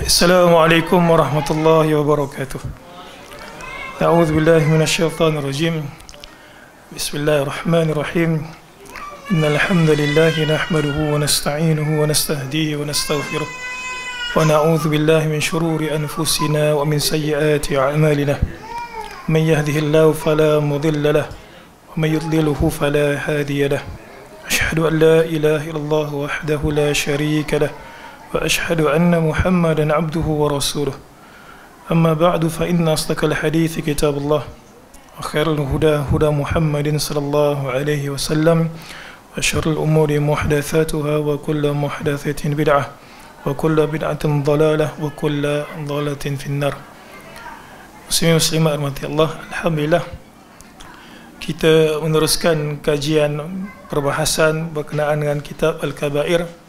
Assalamualaikum warahmatullahi wabarakatuh. A'udzu billahi minasyaitonir rajim. Bismillahirrahmanirrahim. Innal hamdalillahi nahmaduhu wa nasta'inuhu wa nastahdihi wa nastaghfiruh. Wa na'udzu billahi min shururi anfusina wa min sayyiati a'malina. Man yahdihillahu fala mudilla lahu wa man yudlilhu fala hadiya lahu. Ashhadu an la ilaha illallah wahdahu la sharika lahu. وأشهد أن محمدا عبده ورسوله أما بعد فإن أصدق الحديث كتاب الله وخير الهدى هدى محمد صلى الله عليه وسلم وشر الأمور محدثاتها وكل محدثة بدعة وكل بدعة ضلالة وكل ضلالة في النار. Muslimin muslimat rahmati Allah, alhamdulillah kita meneruskan kajian perbahasan berkenaan dengan kitab Al-Kabair.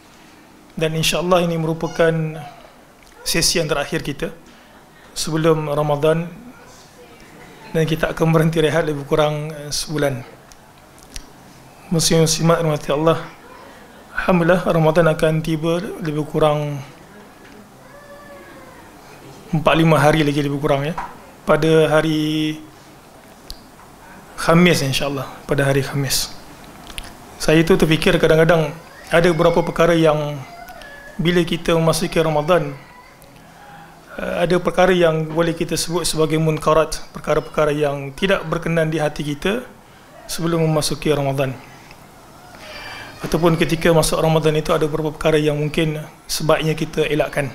Dan insyaAllah ini merupakan sesi yang terakhir kita sebelum Ramadan, dan kita akan berhenti rehat lebih kurang sebulan. Muslim muslimat rahmati Allah, alhamdulillah Ramadan akan tiba lebih kurang 4-5 hari lagi lebih kurang ya. Pada hari Khamis insyaAllah, pada hari Khamis. Saya itu terfikir kadang-kadang ada beberapa perkara yang bila kita memasuki Ramadan, ada perkara yang boleh kita sebut sebagai munkarat, perkara-perkara yang tidak berkenan di hati kita sebelum memasuki Ramadan. Ataupun ketika masuk Ramadan itu ada beberapa perkara yang mungkin sebaiknya kita elakkan.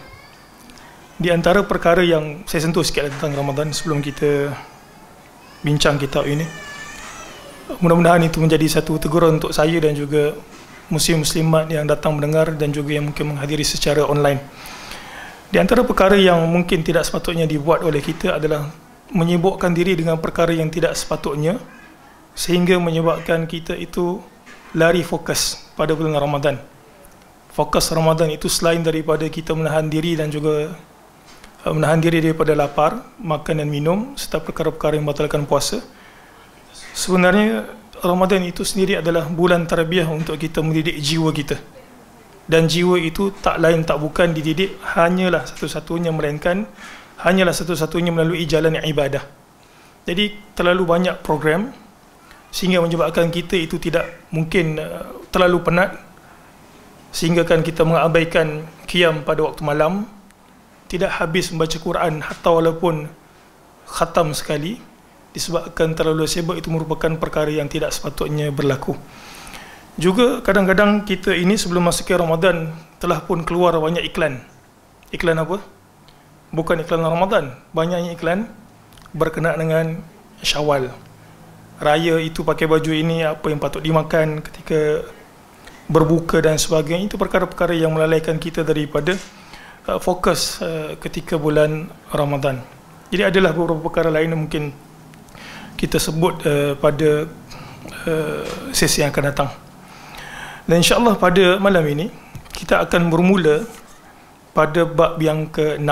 Di antara perkara yang saya sentuh sikit tentang Ramadan sebelum kita bincang kitab ini, mudah-mudahan itu menjadi satu teguran untuk saya dan juga muslim-muslimat yang datang mendengar dan juga yang mungkin menghadiri secara online. Di antara perkara yang mungkin tidak sepatutnya dibuat oleh kita adalah menyibukkan diri dengan perkara yang tidak sepatutnya, sehingga menyebabkan kita itu lari fokus pada bulan Ramadan. Fokus Ramadan itu selain daripada kita menahan diri dan juga menahan diri daripada lapar, makan dan minum serta perkara-perkara yang membatalkan puasa, sebenarnya Ramadan itu sendiri adalah bulan tarbiyah untuk kita mendidik jiwa kita. Dan jiwa itu tak lain tak bukan dididik hanyalah satu-satunya, melainkan hanyalah satu-satunya melalui jalan ibadah. Jadi terlalu banyak program sehingga menyebabkan kita itu tidak mungkin terlalu penat, sehingga kan kita mengabaikan qiyam pada waktu malam, tidak habis membaca Quran hatta walaupun khatam sekali, disebabkan terlalu sibuk. Itu merupakan perkara yang tidak sepatutnya berlaku. Juga kadang-kadang kita ini sebelum masuk ke Ramadan telah pun keluar banyak iklan. Iklan apa? Bukan iklan Ramadan, banyaknya iklan berkenaan dengan Syawal. Raya itu pakai baju ini, apa yang patut dimakan ketika berbuka dan sebagainya. Itu perkara-perkara yang melalaikan kita daripada fokus ketika bulan Ramadan. Jadi adalah beberapa perkara lain yang mungkin kita sebut pada sesi yang akan datang. Dan insyaAllah pada malam ini kita akan bermula pada bab yang ke-6,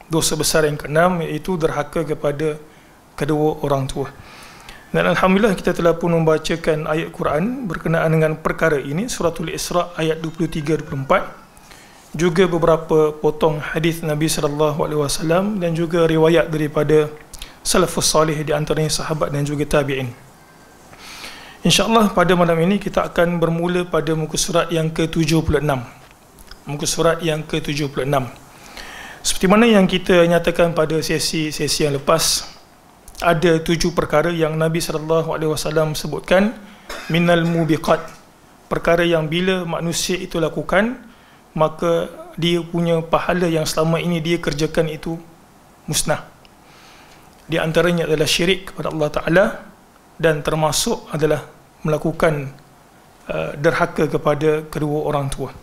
dosa besar yang ke-6, iaitu derhaka kepada kedua orang tua. Dan alhamdulillah kita telah pun membacakan ayat Quran berkenaan dengan perkara ini, suratul Isra ayat 23-24, juga beberapa potong hadis Nabi SAW dan juga riwayat daripada salafus salih, di antaranya sahabat dan juga tabi'in. InsyaAllah pada malam ini kita akan bermula pada muka surat yang ke-76. Muka surat yang ke-76. Seperti mana yang kita nyatakan pada sesi-sesi yang lepas, ada 7 perkara yang Nabi SAW sebutkan minal mubiqat, perkara yang bila manusia itu lakukan, maka dia punya pahala yang selama ini dia kerjakan itu musnah. Di antaranya adalah syirik kepada Allah Ta'ala, dan termasuk adalah melakukan derhaka kepada kedua orang tua.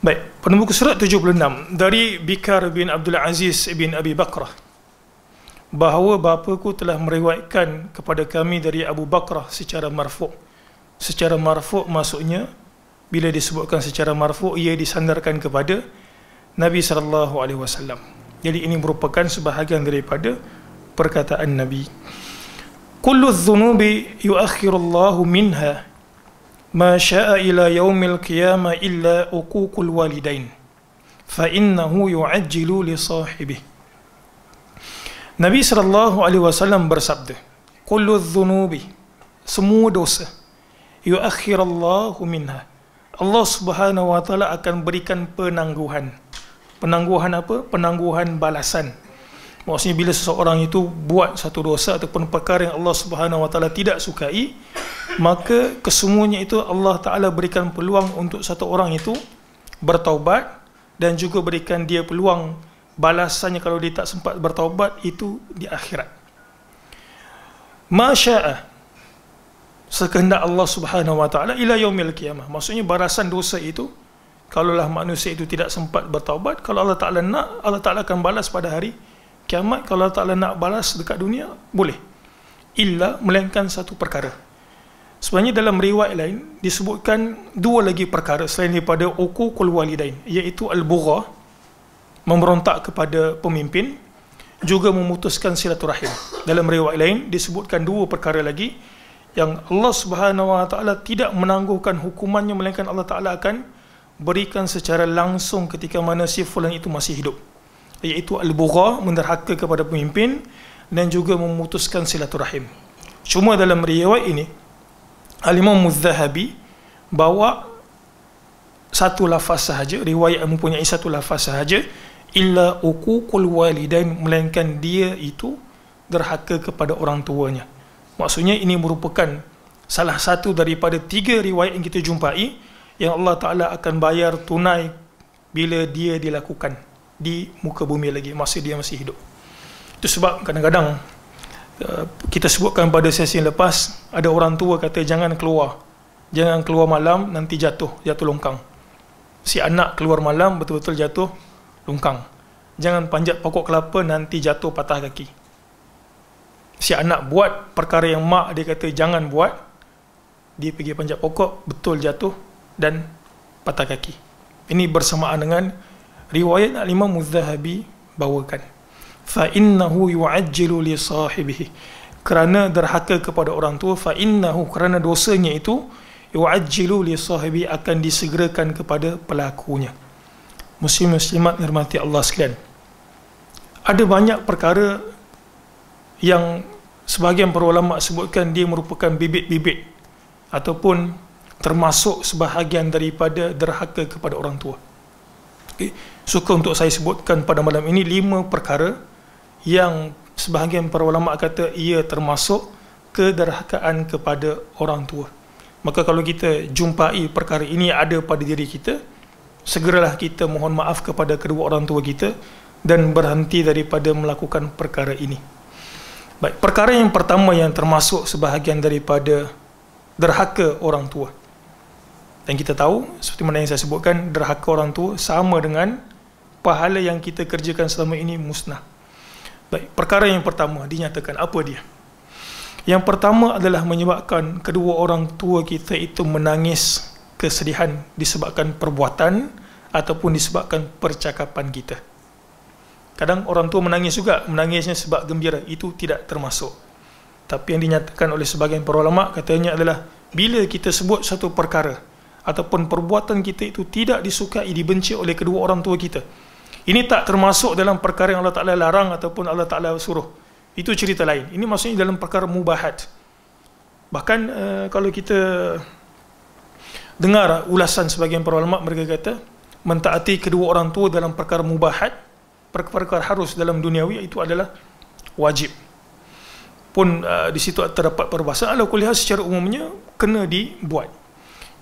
Baik, pada muka surat 76, dari Bikar bin Abdul Aziz bin Abi Bakrah, bahawa bapaku telah meriwayatkan kepada kami dari Abu Bakrah secara marfu'. Secara marfu' maksudnya, bila disebutkan secara marfu', ia disandarkan kepada Nabi SAW. Jadi ini merupakan sebahagian daripada perkataan Nabi. Kullu dhunubi yuakhirullahu minha ma syaa ila yaumil qiyamah illa uququl walidain. fa innahu yu'ajjilu li sahibihi. Nabi SAW bersabda, kullu dhunubi, semua dosa, yuakhirallahu minha, Allah Subhanahu wa taala akan berikan penangguhan. Penangguhan apa? Penangguhan balasan. Maksudnya bila seseorang itu buat satu dosa ataupun perkara yang Allah Subhanahu wa taala tidak sukai, maka kesemuanya itu Allah Taala berikan peluang untuk satu orang itu bertaubat, dan juga berikan dia peluang balasannya kalau dia tak sempat bertaubat itu di akhirat. Masya'a, sekehendak Allah Subhanahu wa taala, ila yaumil qiyamah. Maksudnya balasan dosa itu, kalaulah manusia itu tidak sempat bertaubat, kalau Allah Taala nak, Allah Taala akan balas pada hari kiamat. Kalau Allah Taala nak balas dekat dunia, boleh. Illa, melainkan satu perkara. Sebenarnya dalam riwayat lain disebutkan dua lagi perkara selain daripada uququl walidain, iaitu al-bugha, memberontak kepada pemimpin, juga memutuskan silaturahim. Dalam riwayat lain disebutkan dua perkara lagi yang Allah Subhanahu wa taala tidak menangguhkan hukumannya, melainkan Allah Taala akan berikan secara langsung ketika mana si fulan itu masih hidup, iaitu al-bugha, menderhaka kepada pemimpin, dan juga memutuskan silaturahim. Cuma dalam riwayat ini Al-Imam Az-Zahabi bawa satu lafaz sahaja, riwayat mempunyai satu lafaz sahaja, illa uququl walidain, melainkan dia itu derhaka kepada orang tuanya. Maksudnya ini merupakan salah satu daripada tiga riwayat yang kita jumpai yang Allah Ta'ala akan bayar tunai bila dia dilakukan di muka bumi lagi, masa dia masih hidup. Itu sebab kadang-kadang kita sebutkan pada sesi yang lepas, ada orang tua kata jangan keluar malam, nanti jatuh longkang. Si anak keluar malam betul-betul jatuh longkang. Jangan panjat pokok kelapa, nanti jatuh patah kaki. Si anak buat perkara yang mak dia kata jangan buat, dia pergi panjat pokok, betul jatuh dan patah kaki. Ini bersamaan dengan riwayat Al-Imam Az-Zahabi bawakan, fa innahu yu'ajjilu li sahibihi, kerana derhaka kepada orang tua, fa innahu, kerana dosanya itu, yu'ajjilu li sahibi, akan disegerakan kepada pelakunya. Muslim-muslimat dirahmati Allah sekalian, ada banyak perkara yang sebahagian para ulama sebutkan dia merupakan bibit-bibit ataupun termasuk sebahagian daripada derhaka kepada orang tua. Okay. Suka untuk saya sebutkan pada malam ini 5 perkara yang sebahagian para ulama kata ia termasuk kederhakaan kepada orang tua. Maka kalau kita jumpai perkara ini ada pada diri kita, segeralah kita mohon maaf kepada kedua orang tua kita dan berhenti daripada melakukan perkara ini. Baik, perkara yang pertama yang termasuk sebahagian daripada derhaka orang tua, dan kita tahu seperti mana yang saya sebutkan, derhaka orang tua sama dengan pahala yang kita kerjakan selama ini musnah. Baik, perkara yang pertama dinyatakan apa dia? Yang pertama adalah menyebabkan kedua orang tua kita itu menangis kesedihan disebabkan perbuatan ataupun disebabkan percakapan kita. Kadang orang tua menangis juga, menangisnya sebab gembira, itu tidak termasuk. Tapi yang dinyatakan oleh sebahagian para ulama katanya adalah bila kita sebut satu perkara ataupun perbuatan kita itu tidak disukai, dibenci oleh kedua orang tua kita, ini tak termasuk dalam perkara yang Allah Ta'ala larang ataupun Allah Ta'ala suruh. Itu cerita lain. Ini maksudnya dalam perkara mubahat. Bahkan kalau kita dengar ulasan sebagian para ulama, mereka kata mentaati kedua orang tua dalam perkara mubahat, perkara harus dalam duniawi, itu adalah wajib. Pun di situ terdapat perbahasan, ala kulli hal secara umumnya kena dibuat.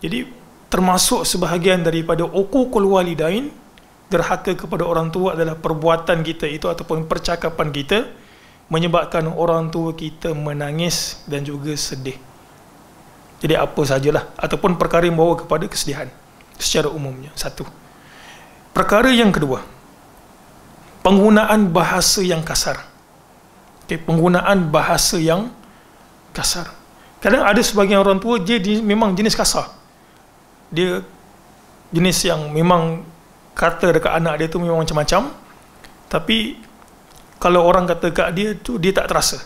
Jadi termasuk sebahagian daripada uququl walidain, derhaka kepada orang tua, adalah perbuatan kita itu ataupun percakapan kita menyebabkan orang tua kita menangis dan juga sedih. Jadi apa sajalah ataupun perkara yang membawa kepada kesedihan secara umumnya. Satu. Perkara yang kedua, penggunaan bahasa yang kasar. Okay, penggunaan bahasa yang kasar. Kadang ada sebagian orang tua dia memang jenis kasar. Dia jenis yang memang kata dekat anak dia tu memang macam-macam, tapi kalau orang kata kat dia tu dia tak terasa.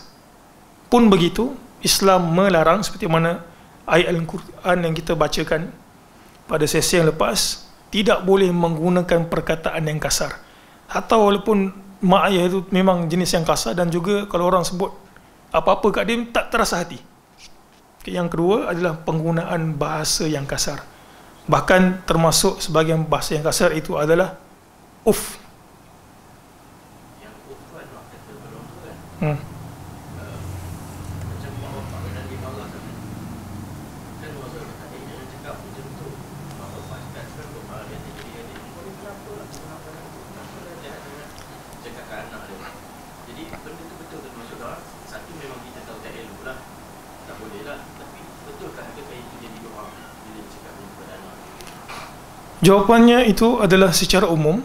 Pun begitu, Islam melarang, seperti mana ayat Al-Quran yang kita bacakan pada sesi yang lepas, tidak boleh menggunakan perkataan yang kasar. Atau walaupun mak ayah itu memang jenis yang kasar, dan juga kalau orang sebut apa-apa kat dia tak terasa hati. Yang kedua adalah penggunaan bahasa yang kasar. Bahkan termasuk sebahagian bahasa yang kasar itu adalah uf. Yang uf tu adalah kata orang tu kan. Macam mak bapak kadang dia marah kan. Kan orang tu kata, jangan cakap macam tu. Mak bapak cakap tu marah dia jadi adik. Kau ni kenapa lah? Kenapa lah jangan cakap kat anak dia. Jadi benda tu betul kan maksud orang. Satu memang kita tahu tak elok lah. Tak boleh lah. Tapi betulkah adakah itu jadi doa bila cakap kepada anak? Jawapannya itu adalah secara umum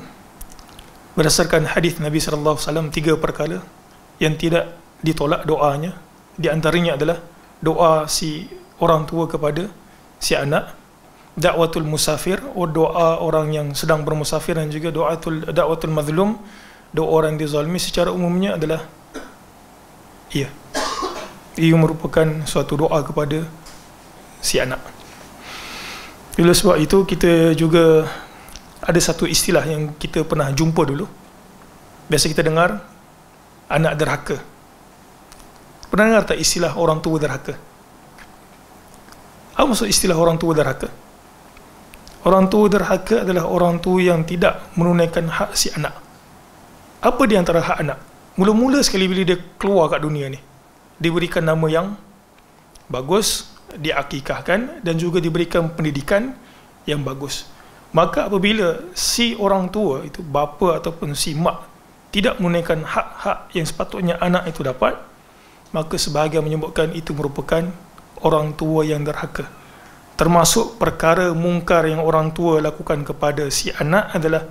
berdasarkan hadis Nabi sallallahu alaihi wasallam, 3 perkara yang tidak ditolak doanya. Di antaranya adalah doa si orang tua kepada si anak, dakwatul musafir, doa orang yang sedang bermusafir, dan juga dakwatul mazlum, doa orang yang dizalimi. Secara umumnya adalah ia merupakan suatu doa kepada si anak. Oleh sebab itu kita juga ada satu istilah yang kita pernah jumpa dulu. Biasa kita dengar anak derhaka. Pernah dengar tak istilah orang tua derhaka? Apa maksud istilah orang tua derhaka? Orang tua derhaka adalah orang tua yang tidak menunaikan hak si anak. Apa di antara hak anak? Mula-mula sekali bila dia keluar kat dunia ni, diberikan nama yang bagus, diakikahkan, dan juga diberikan pendidikan yang bagus. Maka apabila si orang tua itu, bapa ataupun si mak, tidak menunaikan hak-hak yang sepatutnya anak itu dapat, maka sebahagian menyebutkan itu merupakan orang tua yang derhaka. Termasuk perkara mungkar yang orang tua lakukan kepada si anak adalah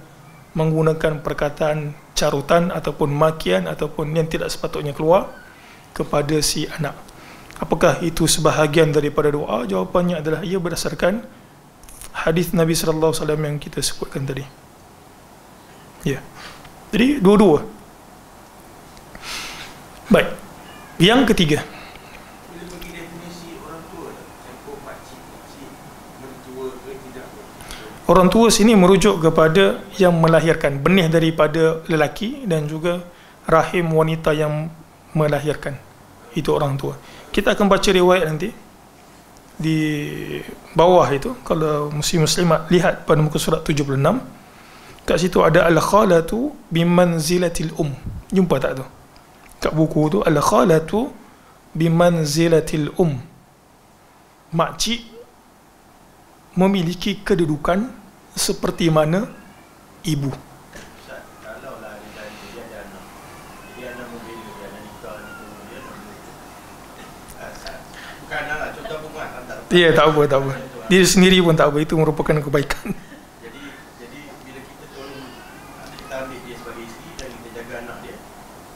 menggunakan perkataan carutan ataupun makian ataupun yang tidak sepatutnya keluar kepada si anak. Apakah itu sebahagian daripada doa? Jawapannya adalah ia berdasarkan hadis Nabi sallallahu alaihi wasallam yang kita sebutkan tadi. Ya. Jadi dua-dua. Baik. Yang ketiga. Bila bagi definisi orang tua, contoh pakcik, mentua ke tidak? Orang tua sini merujuk kepada yang melahirkan, benih daripada lelaki dan juga rahim wanita yang melahirkan. Itu orang tua. Kita akan baca riwayat nanti di bawah itu. Kalau muslimat lihat pada muka surat 76, kat situ ada al-khalatu bimanzilatil Jumpa tak tu? Kat buku tu al-khalatu bimanzilatil Makcik memiliki kedudukan seperti mana ibu. Kalau lah dia ada anak, dia anak mobil, dia anak nikah, dia anak bukan anak lah, contoh perempuan tak. Ya, tak apa. Dia sendiri pun tak apa, itu merupakan kebaikan. Jadi bila kita tolong, kita ambil dia sebagai isteri dan kita jaga anak dia,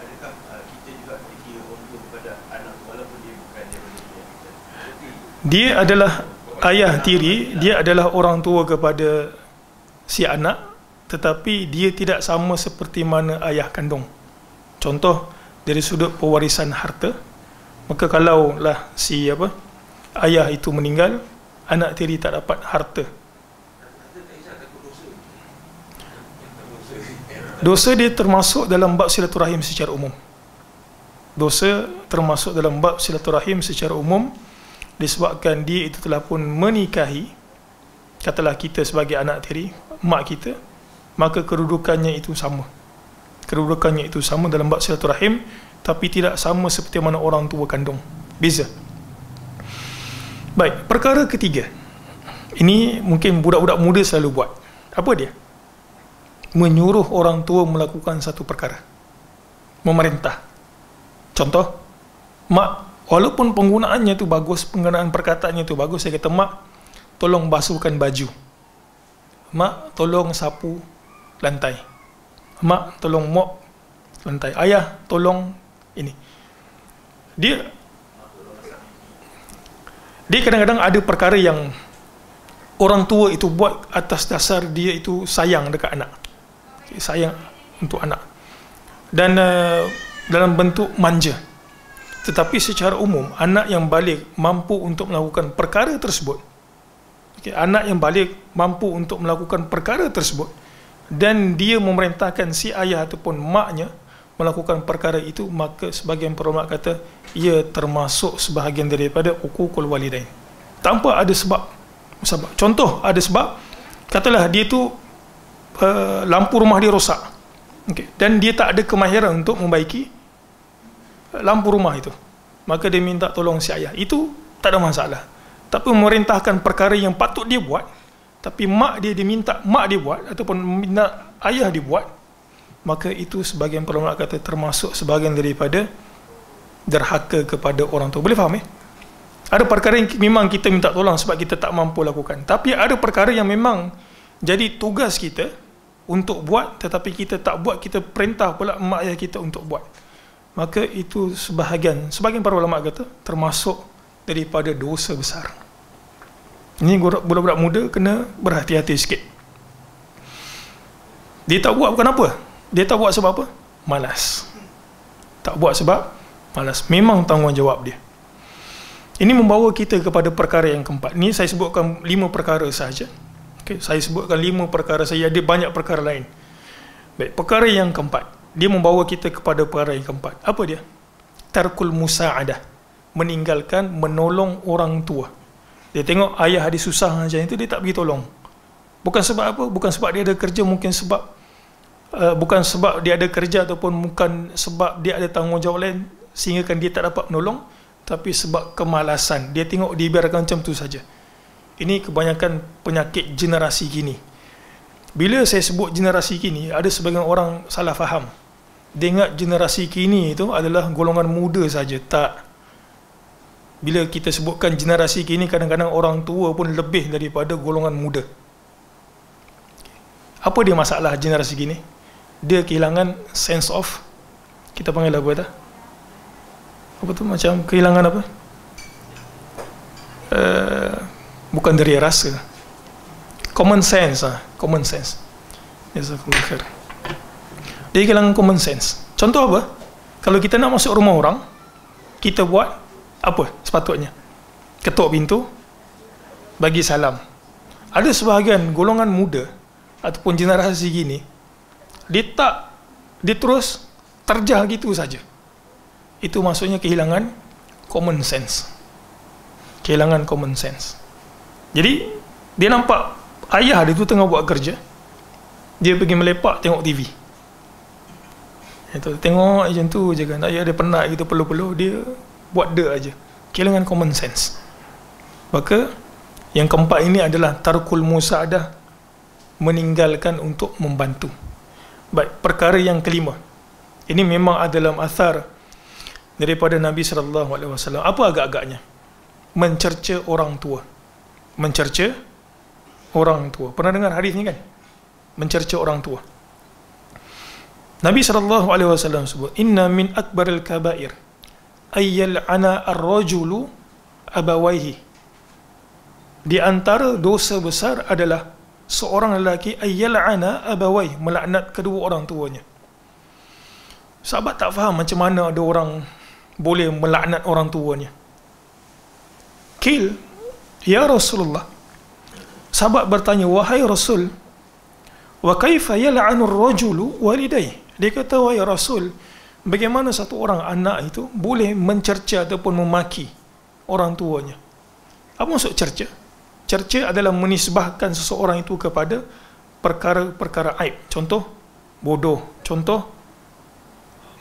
adakah kita juga dikira orang tua kepada anak walaupun dia bukan daripada dia? Dia adalah ayah tiri, dia adalah orang tua kepada si anak, tetapi dia tidak sama seperti mana ayah kandung. Contoh dari sudut pewarisan harta, maka kalaulah si ayah itu meninggal, anak tiri tak dapat harta. Dosa dia termasuk dalam bab silaturahim secara umum. Dosa termasuk dalam bab silaturahim secara umum disebabkan dia itu telah pun menikahi, katalah kita sebagai anak tiri, mak kita, maka kedudukannya itu sama. Kedudukannya itu sama dalam bab silaturahim, tapi tidak sama seperti mana orang tua kandung. Beza. Baik, perkara ketiga. Ini mungkin budak-budak muda selalu buat. Apa dia? Menyuruh orang tua melakukan satu perkara. Memerintah. Contoh, mak, walaupun penggunaannya itu bagus, penggunaan perkataannya itu bagus, saya kata, mak, tolong basuhkan baju. Mak, tolong sapu lantai. Mak, tolong mop lantai. Ayah, tolong ini. Dia kadang-kadang ada perkara yang orang tua itu buat atas dasar dia itu sayang dekat anak. Sayang untuk anak. Dan dalam bentuk manja. Tetapi secara umum, anak yang balik mampu untuk melakukan perkara tersebut, Okay, anak yang balik mampu untuk melakukan perkara tersebut dan dia memerintahkan si ayah ataupun maknya melakukan perkara itu, maka sebahagian para ulama kata ia termasuk sebahagian daripada uququl walidain tanpa ada sebab. Contoh, ada sebab, katalah dia tu lampu rumah dia rosak, okay, dan dia tak ada kemahiran untuk membaiki lampu rumah itu, maka dia minta tolong si ayah. Itu tak ada masalah. Tapi memerintahkan perkara yang patut dia buat, tapi mak dia diminta mak dia buat ataupun minta ayah dia buat, maka itu sebahagian ulama kata termasuk sebahagian daripada derhaka kepada orang tua. Boleh faham Ada perkara yang memang kita minta tolong sebab kita tak mampu lakukan, tapi ada perkara yang memang jadi tugas kita untuk buat, tetapi kita tak buat, kita perintah pula mak ayah kita untuk buat, maka itu sebahagian para ulama kata termasuk daripada dosa besar. Ini budak-budak muda kena berhati-hati sikit. Dia tak buat bukan apa? Dia tak buat sebab apa? Malas. Tak buat sebab malas. Memang tanggungjawab dia. Ini membawa kita kepada perkara yang keempat. Ini saya sebutkan 5 perkara sahaja. Okay, saya sebutkan 5 perkara saja. Ada banyak perkara lain. Baik, perkara yang keempat. Dia membawa kita kepada perkara yang keempat. Apa dia? Tarkul musa'adah. Meninggalkan menolong orang tua. Dia tengok ayah dia susah macam itu, dia tak pergi tolong. Bukan sebab apa? Bukan sebab dia ada kerja, mungkin sebab bukan sebab dia ada kerja ataupun bukan sebab dia ada tanggungjawab lain sehingga kan dia tak dapat menolong, tapi sebab kemalasan. Dia tengok dia biarkan macam tu saja. Ini kebanyakan penyakit generasi kini. Bila saya sebut generasi kini, ada sebagian orang salah faham. Dia ingat generasi kini itu adalah golongan muda saja. Tak. Bila kita sebutkan generasi kini, kadang-kadang orang tua pun lebih daripada golongan muda. Apa dia masalah generasi kini? Dia kehilangan sense of, kita panggil apa tak? Apa tu, macam kehilangan apa? Bukan dari rasa, common sense. Common sense. Jazakumullah khair. Dia kehilangan common sense. Contoh apa? Kalau kita nak masuk rumah orang, kita buat apa sepatutnya? Ketuk pintu, bagi salam. Ada sebahagian golongan muda ataupun generasi gini, dia terus terjah gitu saja. Itu maksudnya kehilangan common sense. Kehilangan common sense. Jadi dia nampak ayah dia tu tengah buat kerja, dia pergi melepak tengok TV. Itu tengok macam tu je kan. Ayah dia penat gitu, perlu-perlu dia buat dia aja. Kehilangan common sense. Maka yang keempat ini adalah tarkul musa'adah, meninggalkan untuk membantu. Baik, perkara yang kelima. Ini memang ada dalam athar daripada Nabi SAW. Apa agak-agaknya? Mencerca orang tua. Mencerca orang tua. Pernah dengar hadis ni kan? Mencerca orang tua. Nabi SAW sebut, inna min akbaril kabair ayyal'ana ar-rajulu abawaihi. Di antara dosa besar adalah seorang lelaki ayyal'ana abawaihi, melaknat kedua orang tuanya. Sahabat tak faham macam mana ada orang boleh melaknat orang tuanya. Qil, ya Rasulullah. Sahabat bertanya, wahai Rasul, wa kaifa yal'anu ar-rajulu walidayhi? Dia kata, wahai Rasul, bagaimana satu orang anak itu boleh mencerca ataupun memaki orang tuanya? Apa maksud cerca? Cerca adalah menisbahkan seseorang itu kepada perkara-perkara aib. Contoh, bodoh. Contoh,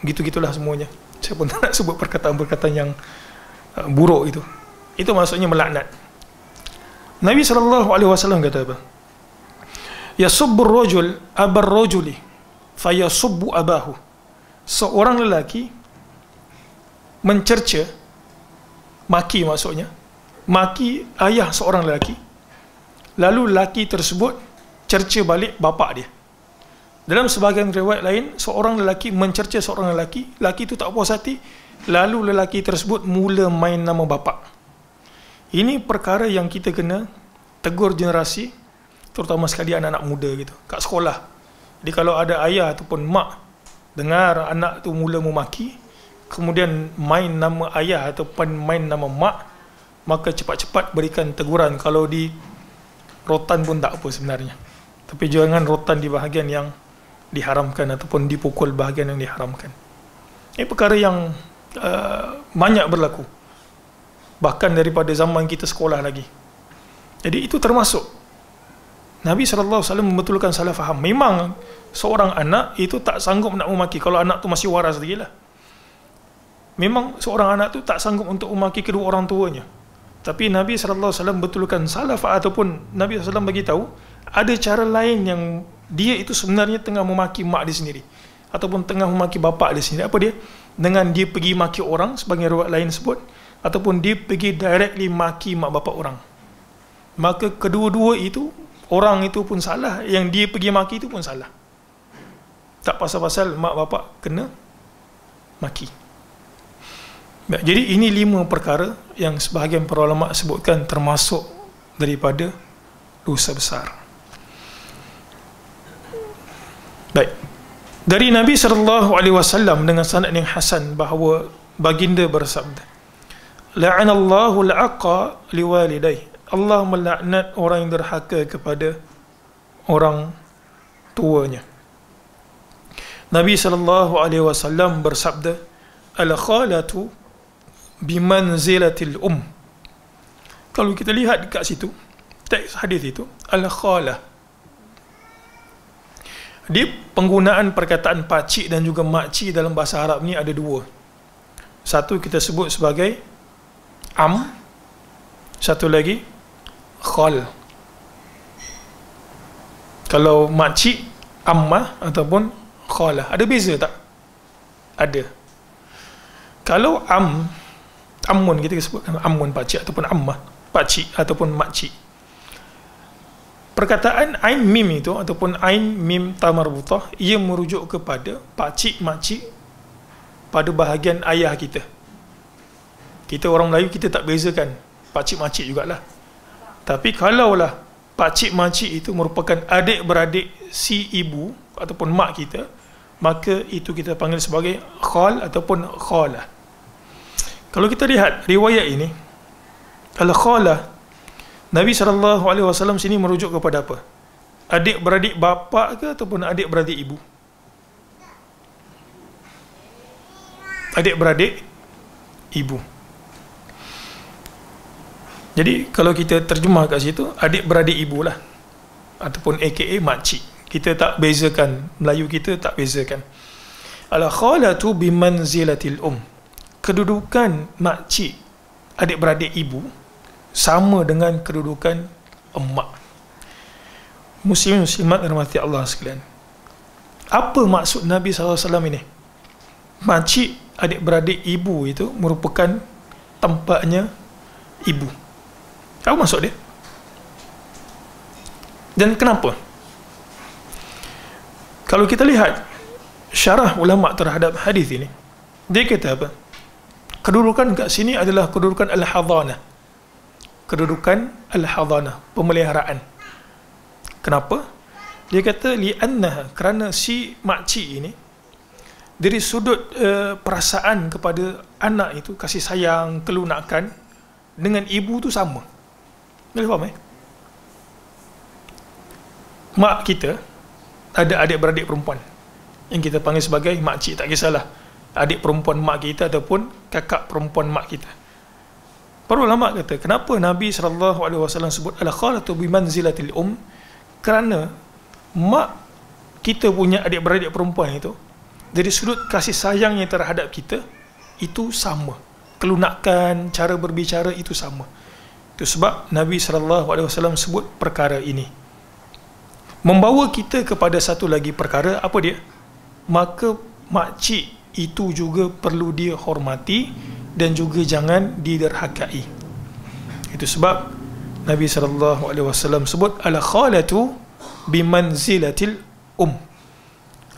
gitu-gitulah semuanya. Saya pun tak nak sebut perkataan-perkataan yang buruk itu. Itu maksudnya melaknat. Nabi SAW kata apa? Yasubbur rajul abar rajuli fayasubbu abahu. Seorang lelaki mencerca, maki maksudnya, maki ayah seorang lelaki, lalu lelaki tersebut cerca balik bapa dia. Dalam sebahagian riwayat lain, seorang lelaki mencerca seorang lelaki, lelaki itu tak puas hati, lalu lelaki tersebut mula main nama bapa. Ini perkara yang kita kena tegur generasi, terutama sekali anak-anak muda gitu, kat sekolah. Jadi kalau ada ayah ataupun mak dengar anak tu mula memaki, kemudian main nama ayah ataupun main nama mak, maka cepat-cepat berikan teguran. Kalau rotan pun tak apa sebenarnya. Tapi jangan rotan di bahagian yang diharamkan ataupun dipukul bahagian yang diharamkan. Ini perkara yang banyak berlaku, bahkan daripada zaman kita sekolah lagi. Jadi itu termasuk Nabi SAW membetulkan salah faham. Memang seorang anak itu tak sanggup nak memaki kalau anak tu masih waras lagi lah. Memang seorang anak tu tak sanggup untuk memaki kedua orang tuanya. Tapi Nabi SAW betulkan salah faham, ataupun Nabi SAW bagi tahu ada cara lain yang dia itu sebenarnya tengah memaki mak dia sendiri, ataupun tengah memaki bapa dia sendiri. Apa dia? Dengan dia pergi maki orang, sebagai riwayat lain sebut, ataupun dia pergi directly maki mak bapa orang. Maka kedua-dua itu, orang itu pun salah, yang dia pergi maki itu pun salah. Tak pasal-pasal mak bapa kena maki. Baik, jadi ini 5 perkara yang sebahagian para ulama sebutkan termasuk daripada dosa besar. Baik. Dari Nabi SAW dengan sanad yang hasan bahawa baginda bersabda, la'anallahu al-aqa liwalidayh. Allah melaknat orang yang derhaka kepada orang tuanya. Nabi SAW bersabda, al-khalatu bimanzilatil Kalau kita lihat dekat situ, teks hadis itu, al-khalah, dia penggunaan perkataan pakcik dan juga makcik dalam bahasa Arab ni ada 2. Satu kita sebut sebagai satu lagi khal. Kalau makcik, ammah ataupun khalah, ada beza tak? Ada. Kalau ammun, kita sebutkan ammun pakcik ataupun ammah pakcik ataupun makcik. Perkataan ain mim itu ataupun ain mim ta marbutah, ia merujuk kepada pakcik makcik pada bahagian ayah kita. Kita orang Melayu, kita tak bezakan pakcik makcik jugalah. Tapi kalaulah pakcik makcik itu merupakan adik-beradik si ibu ataupun mak kita, maka itu kita panggil sebagai khal ataupun khalah. Kalau kita lihat riwayat ini, al-khalah, Nabi SAW sini merujuk kepada apa? Adik-beradik bapa ke ataupun adik-beradik ibu? Adik-beradik ibu. Jadi kalau kita terjemah kat situ, adik-beradik ibu lah, ataupun aka makcik. Kita tak bezakan, Melayu kita tak bezakan. Al-khalatu bimanzilatil Kedudukan makcik, adik-beradik ibu, sama dengan kedudukan emak. Muslimat rahmati Allah sekalian, apa maksud Nabi SAW ini? Makcik, adik-beradik ibu itu merupakan tempatnya ibu. Apa maksud dia? Dan kenapa? Kalau kita lihat syarah ulama terhadap hadis ini, dia kata apa? Kedudukan kat sini adalah kedudukan al-hadhanah. Kedudukan al-hadhanah, pemeliharaan. Kenapa? Dia kata li'annaha, kerana si makcik ini dari sudut perasaan kepada anak itu, kasih sayang, kelunakan dengan ibu tu sama. Boleh faham Mak kita ada adik-beradik perempuan yang kita panggil sebagai makcik, tak kisahlah adik perempuan mak kita ataupun kakak perempuan mak kita. Para ulama kata, kenapa Nabi SAW sebut al-khalatu bimanzilatil kerana mak kita punya adik-beradik perempuan itu dari sudut kasih sayangnya terhadap kita itu sama, kelunakan, cara berbicara itu sama. Itu sebab Nabi SAW sebut perkara ini. Membawa kita kepada satu lagi perkara, apa dia? Maka makcik itu juga perlu dihormati dan juga jangan diderhakai. Itu sebab Nabi SAW sebut al-khalatu bimanzilatil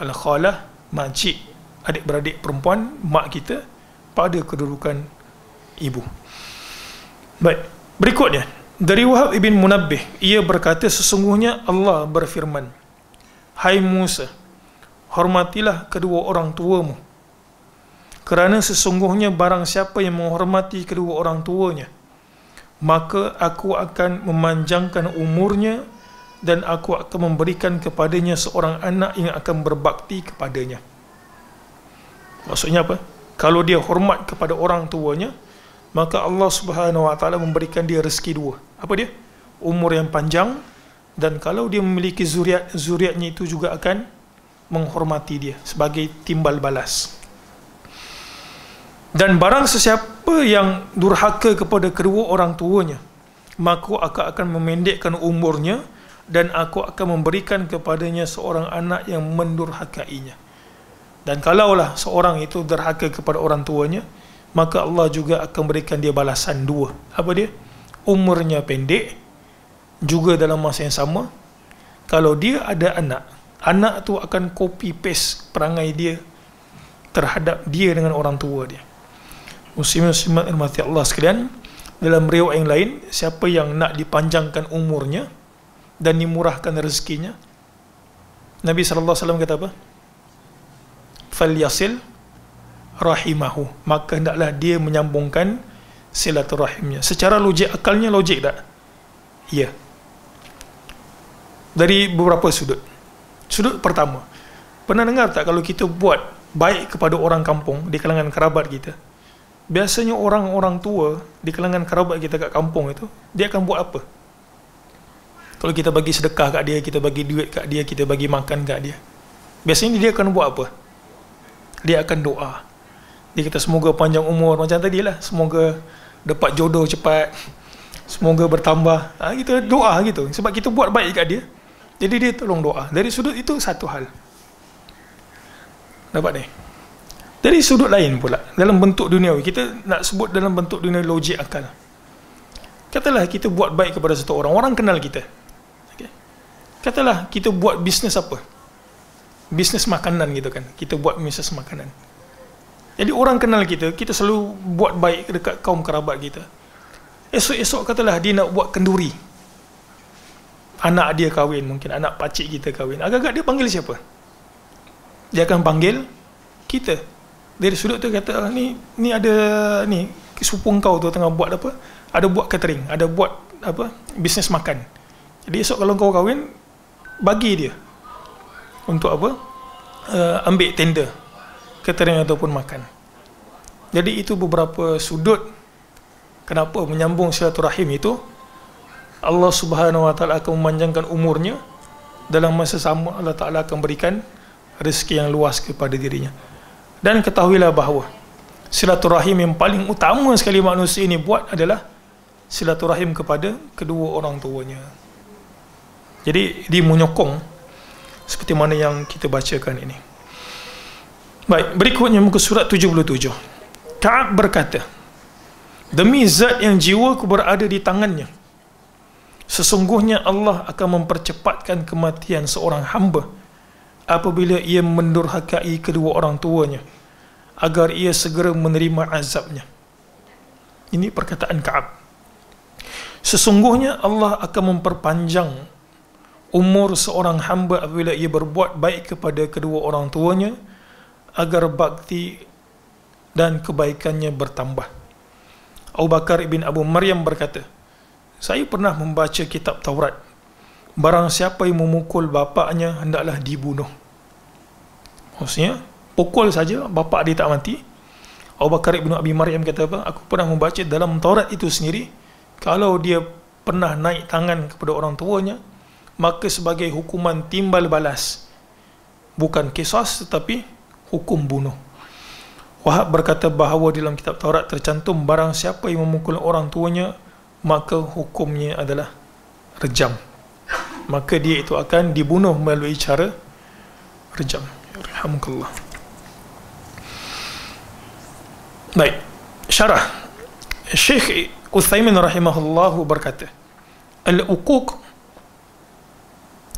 al-khalah, makcik, adik-beradik perempuan mak kita pada kedudukan ibu. Baik, berikutnya dari Wahab ibn Munabbih, ia berkata, sesungguhnya Allah berfirman, hai Musa, hormatilah kedua orang tuamu, kerana sesungguhnya barang siapa yang menghormati kedua orang tuanya, maka aku akan memanjangkan umurnya dan aku akan memberikan kepadanya seorang anak yang akan berbakti kepadanya. Maksudnya apa? Kalau dia hormat kepada orang tuanya, maka Allah Subhanahu Wa Taala memberikan dia rezeki dua. Apa dia? Umur yang panjang, dan kalau dia memiliki zuriat, zuriatnya itu juga akan menghormati dia sebagai timbal balas. Dan barang sesiapa yang durhaka kepada kedua orang tuanya, maka aku akan memendekkan umurnya dan aku akan memberikan kepadanya seorang anak yang mendurhakainya. Dan kalaulah seorang itu durhaka kepada orang tuanya, maka Allah juga akan berikan dia balasan dua. Apa dia? Umurnya pendek, juga dalam masa yang sama, kalau dia ada anak, anak tu akan copy paste perangai dia terhadap dia dengan orang tua dia. Muslimin-muslimat rahmati Allah sekalian, dalam riwayat yang lain, siapa yang nak dipanjangkan umurnya dan dimurahkan rezekinya, Nabi SAW kata apa? Falyasil rahimahu, maka hendaklah dia menyambungkan silaturahimnya. Secara logik akalnya logik tak? Ya. Dari beberapa sudut. Sudut pertama, pernah dengar tak kalau kita buat baik kepada orang kampung di kalangan kerabat kita, biasanya orang-orang tua di kalangan kerabat kita kat kampung itu, dia akan buat apa? Kalau kita bagi sedekah kat dia, kita bagi duit kat dia, kita bagi makan kat dia, biasanya dia akan buat apa? Dia akan doa. Dia kata semoga panjang umur, macam tadilah, semoga dapat jodoh cepat, semoga bertambah. Kita doa gitu, sebab kita buat baik kat dia, jadi dia tolong doa. Dari sudut itu satu hal. Dapat ni. Dari sudut lain pula, dalam bentuk duniawi, kita nak sebut dalam bentuk dunia logik akal. Katalah kita buat baik kepada satu orang, orang kenal kita. Okay. Katalah kita buat bisnes apa? Bisnes makanan gitu kan. Kita buat bisnes makanan. Jadi orang kenal kita, kita selalu buat baik dekat kaum kerabat kita. Esok-esok katalah dia nak buat kenduri. Anak dia kahwin, mungkin anak pakcik kita kahwin. Agak-agak dia panggil siapa? Dia akan panggil kita. Dari sudut tu kata, ni ada ni sepupu kau tu tengah buat apa? Ada buat catering, ada buat apa? Bisnes makan. Jadi esok kalau kau kahwin, bagi dia untuk apa? Ambil tender catering ataupun makan. Jadi itu beberapa sudut kenapa menyambung silaturahim itu Allah Subhanahu Wa Taala akan memanjangkan umurnya, dalam masa sama Allah Taala akan berikan rezeki yang luas kepada dirinya. Dan ketahuilah bahawa silaturahim yang paling utama sekali manusia ini buat adalah silaturahim kepada kedua orang tuanya. Jadi dia menyokong seperti mana yang kita bacakan ini. Baik, berikutnya muka surat 77. Ka'ab berkata, demi zat yang jiwaku berada di tangannya, sesungguhnya Allah akan mempercepatkan kematian seorang hamba apabila ia mendurhakai kedua orang tuanya, agar ia segera menerima azabnya. Ini perkataan Ka'ab. Sesungguhnya Allah akan memperpanjang umur seorang hamba apabila ia berbuat baik kepada kedua orang tuanya, agar bakti dan kebaikannya bertambah. Abu Bakar ibn Abu Maryam berkata, saya pernah membaca kitab Taurat, barang siapa yang memukul bapaknya hendaklah dibunuh. Maksudnya pukul saja bapak dia tak mati. Abu Bakar ibn Abi Maryam kata apa? Aku pernah membaca dalam Taurat itu sendiri, kalau dia pernah naik tangan kepada orang tuanya, maka sebagai hukuman timbal balas, bukan qisas tetapi hukum bunuh. Wahab berkata bahawa dalam kitab Taurat tercantum barang siapa yang memukul orang tuanya, maka hukumnya adalah rejam. Maka dia itu akan dibunuh melalui cara rejam. Alhamdulillah. Baik, syarah Syekh Utsaimin rahimahullahu berkata, al-uquq,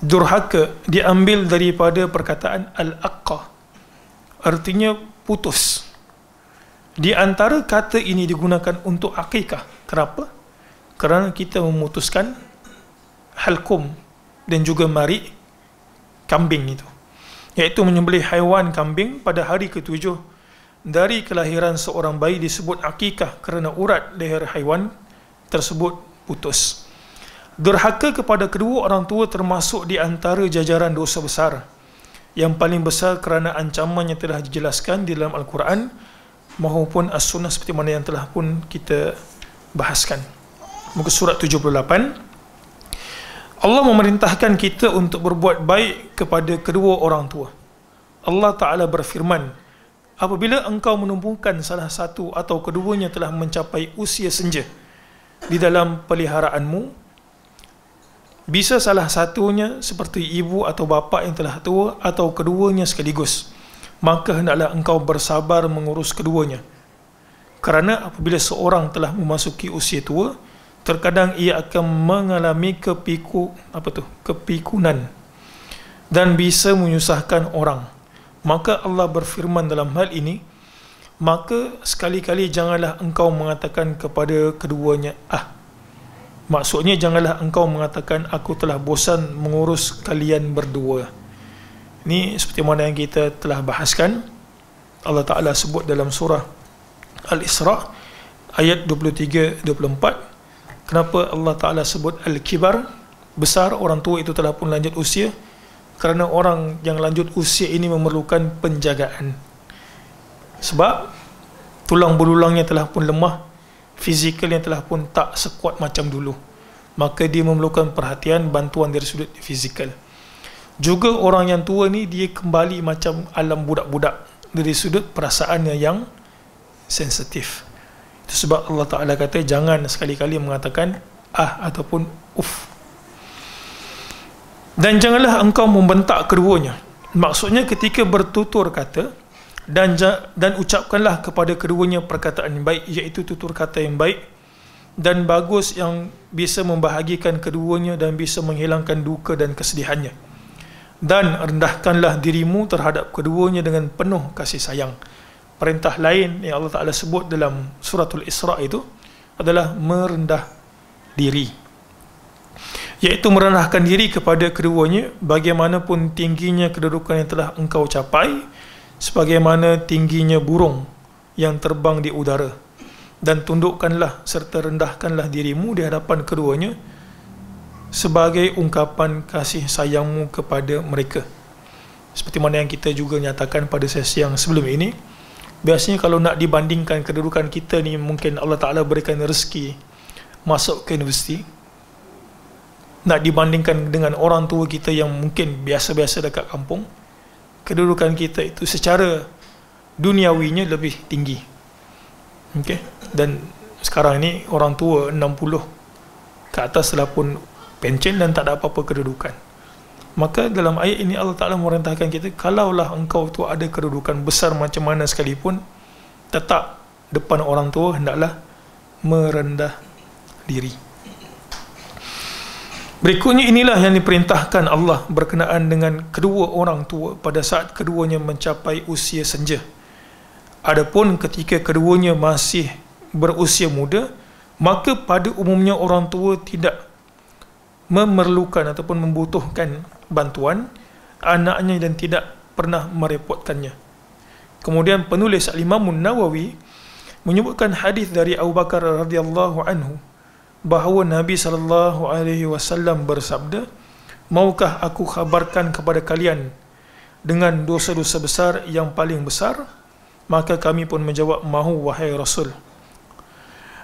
durhaka, diambil daripada perkataan al-aqqa, artinya putus. Di antara kata ini digunakan untuk akikah. Kenapa? Kerana kita memutuskan halkum dan juga mari kambing itu, iaitu menyembelih haiwan kambing pada hari ke-7 dari kelahiran seorang bayi disebut akikah kerana urat leher haiwan tersebut putus. Durhaka kepada kedua orang tua termasuk di antara jajaran dosa besar. Yang paling besar kerana ancaman yang telah dijelaskan di dalam Al-Quran maupun As-Sunnah seperti mana yang telah pun kita bahaskan. Muka surat 78. Allah memerintahkan kita untuk berbuat baik kepada kedua orang tua. Allah Ta'ala berfirman, apabila engkau menumpukan salah satu atau keduanya telah mencapai usia senja di dalam peliharaanmu, bisa salah satunya seperti ibu atau bapa yang telah tua atau keduanya sekaligus, maka hendaklah engkau bersabar mengurus keduanya. Kerana apabila seorang telah memasuki usia tua, terkadang ia akan mengalami kepikunan dan bisa menyusahkan orang. Maka Allah berfirman dalam hal ini, maka sekali-kali janganlah engkau mengatakan kepada keduanya maksudnya janganlah engkau mengatakan aku telah bosan mengurus kalian berdua. Ini seperti mana yang kita telah bahaskan. Allah Ta'ala sebut dalam surah Al-Isra ayat 23-24. Kenapa Allah Ta'ala sebut Al-Kibar, besar, orang tua itu telah pun lanjut usia? Kerana orang yang lanjut usia ini memerlukan penjagaan. Sebab tulang belulangnya telah pun lemah, fizikalnya telah pun tak sekuat macam dulu. Maka dia memerlukan perhatian, bantuan dari sudut fizikal. Juga orang yang tua ni dia kembali macam alam budak-budak dari sudut perasaannya yang sensitif. Itu sebab Allah Ta'ala kata jangan sekali-kali mengatakan ataupun uf. Dan janganlah engkau membentak keduanya. Maksudnya ketika bertutur kata, dan ucapkanlah kepada keduanya perkataan yang baik, iaitu tutur kata yang baik dan bagus yang bisa membahagikan keduanya dan bisa menghilangkan duka dan kesedihannya. Dan rendahkanlah dirimu terhadap keduanya dengan penuh kasih sayang. Perintah lain yang Allah Ta'ala sebut dalam suratul Isra itu adalah merendah diri, iaitu merendahkan diri kepada keduanya bagaimanapun tingginya kedudukan yang telah engkau capai, sebagaimana tingginya burung yang terbang di udara. Dan tundukkanlah serta rendahkanlah dirimu di hadapan keduanya sebagai ungkapan kasih sayangmu kepada mereka. Seperti mana yang kita juga nyatakan pada sesi yang sebelum ini, biasanya kalau nak dibandingkan kedudukan kita ni, mungkin Allah Ta'ala berikan rezeki masuk ke universiti, nak dibandingkan dengan orang tua kita yang mungkin biasa-biasa dekat kampung, kedudukan kita itu secara duniawinya lebih tinggi. Okay? Dan sekarang ni orang tua 60 ke atas telah pun pencen dan tak ada apa-apa kedudukan. Maka dalam ayat ini Allah Ta'ala merintahkan kita, kalaulah engkau tu ada kedudukan besar macam mana sekalipun, tetap depan orang tua hendaklah merendah diri. Berikutnya inilah yang diperintahkan Allah berkenaan dengan kedua orang tua pada saat keduanya mencapai usia senja. Adapun ketika keduanya masih berusia muda, maka pada umumnya orang tua tidak memerlukan ataupun membutuhkan bantuan anaknya dan tidak pernah merepotkannya. Kemudian penulis Al-Imam Nawawi menyebutkan hadis dari Abu Bakar radhiyallahu anhu bahawa Nabi SAW bersabda, maukah aku khabarkan kepada kalian dengan dosa-dosa besar yang paling besar? Maka kami pun menjawab, mahu wahai Rasul.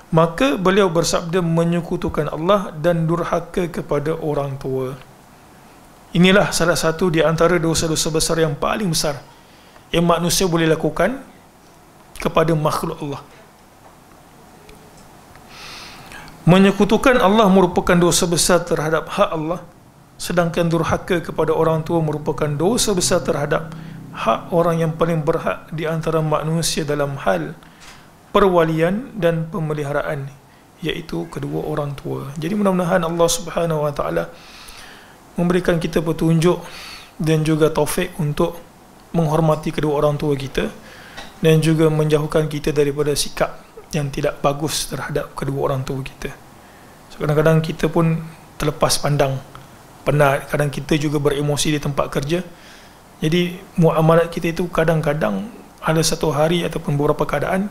Maka beliau bersabda, menyekutukan Allah dan durhaka kepada orang tua. Inilah salah satu di antara dosa-dosa besar yang paling besar yang manusia boleh lakukan kepada makhluk Allah. Menyekutukan Allah merupakan dosa besar terhadap hak Allah, sedangkan durhaka kepada orang tua merupakan dosa besar terhadap hak orang yang paling berhak di antara manusia dalam hal perwalian dan pemeliharaan, iaitu kedua orang tua. Jadi mudah-mudahan Allah Subhanahu Wa Taala memberikan kita petunjuk dan juga taufik untuk menghormati kedua orang tua kita dan juga menjauhkan kita daripada sikap yang tidak bagus terhadap kedua orang tua kita. So, kadang-kadang kita pun terlepas pandang, penat, kadang kita juga beremosi di tempat kerja. Jadi muamalat kita itu kadang-kadang ada satu hari ataupun beberapa keadaan